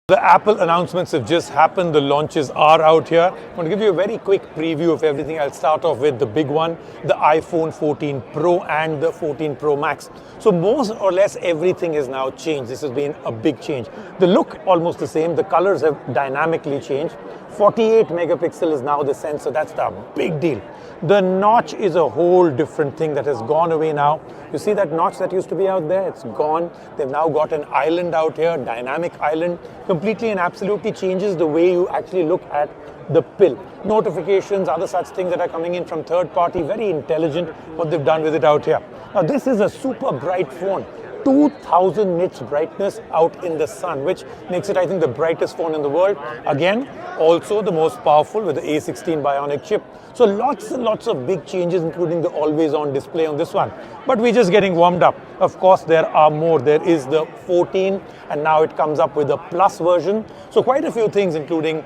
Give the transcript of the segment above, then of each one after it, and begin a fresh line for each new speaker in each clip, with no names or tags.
The Apple announcements have just happened. The launches are out here. I'm going to give you a very quick preview of everything. I'll start off with the big one, the iPhone 14 Pro and the 14 Pro Max. So most or less everything is now changed. This has been a big change. The look almost the same. The colors have dynamically changed. 48 megapixel is now the sensor. That's the big deal. The notch is a whole different thing that has gone away now. You see that notch that used to be out there? It's gone. They've now got an island out here, dynamic island. Completely and absolutely changes the way you actually look at the pill. Notifications, other such things that are coming in from third party, very intelligent what they've done with it out here. Now this is a super bright phone. 2000 nits brightness out in the sun, which makes it, I think, the brightest phone in the world. Again, also the most powerful with the A16 Bionic chip. So lots and lots of big changes, including the always-on display on this one. But we're just getting warmed up. Of course, there are more. There is the 14, and now it comes up with a Plus version. So quite a few things, including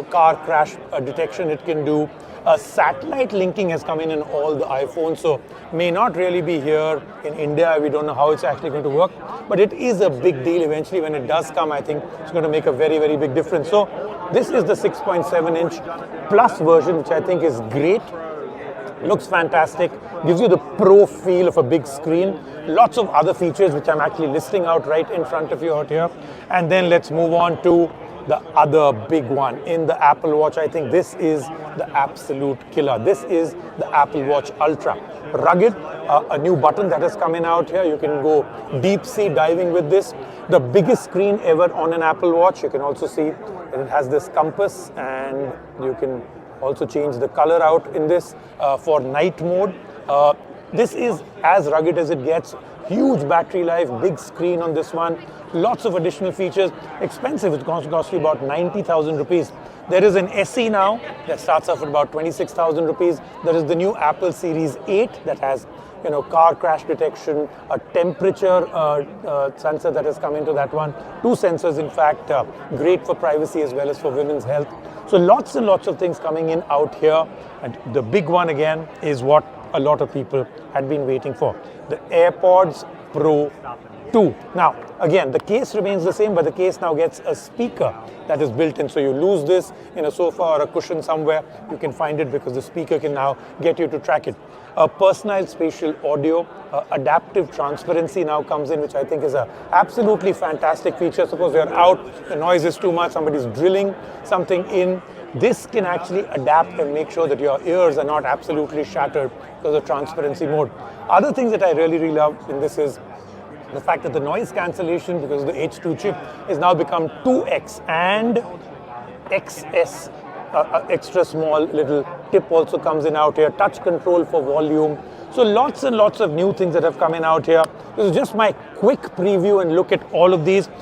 car crash detection it can do. Satellite linking has come in all the iPhones, so may not really be here in India. We don't know how it's actually going to work, but it is a big deal. Eventually, when it does come, I think it's going to make a very, very big difference. So this is the 6.7-inch Plus version, which I think is great. Looks fantastic, gives you the pro feel of a big screen. Lots of other features, which I'm actually listing out right in front of you out here. And then let's move on to the other big one in the Apple Watch. I think this is the absolute killer. This is the Apple Watch Ultra. Rugged, a new button that has come in out here. You can go deep sea diving with this. The biggest screen ever on an Apple Watch. You can also see that it has this compass, and you can also change the color out in this for night mode. This is as rugged as it gets. Huge battery life, big screen on this one. Lots of additional features. Expensive, it's going to cost you about 90,000 rupees. There is an SE now that starts off at about 26,000 rupees. There is the new Apple Series 8 that has car crash detection, a temperature sensor that has come into that one. Two sensors, in fact, great for privacy as well as for women's health. So lots and lots of things coming in out here. And the big one again is what a lot of people had been waiting for. The AirPods Pro 2. Now, again, the case remains the same, but the case now gets a speaker that is built in. So you lose this in a sofa or a cushion somewhere, you can find it because the speaker can now get you to track it. Personalized spatial audio, adaptive transparency now comes in, which I think is a absolutely fantastic feature. Suppose you're out, the noise is too much, somebody's drilling something in. This can actually adapt and make sure that your ears are not absolutely shattered because of transparency mode. Other things that I really, really love in this is the fact that the noise cancellation, because of the H2 chip, is now become 2x and XS. Extra small little tip also comes in out here. Touch control for volume. So lots and lots of new things that have come in out here. This is just my quick preview and look at all of these.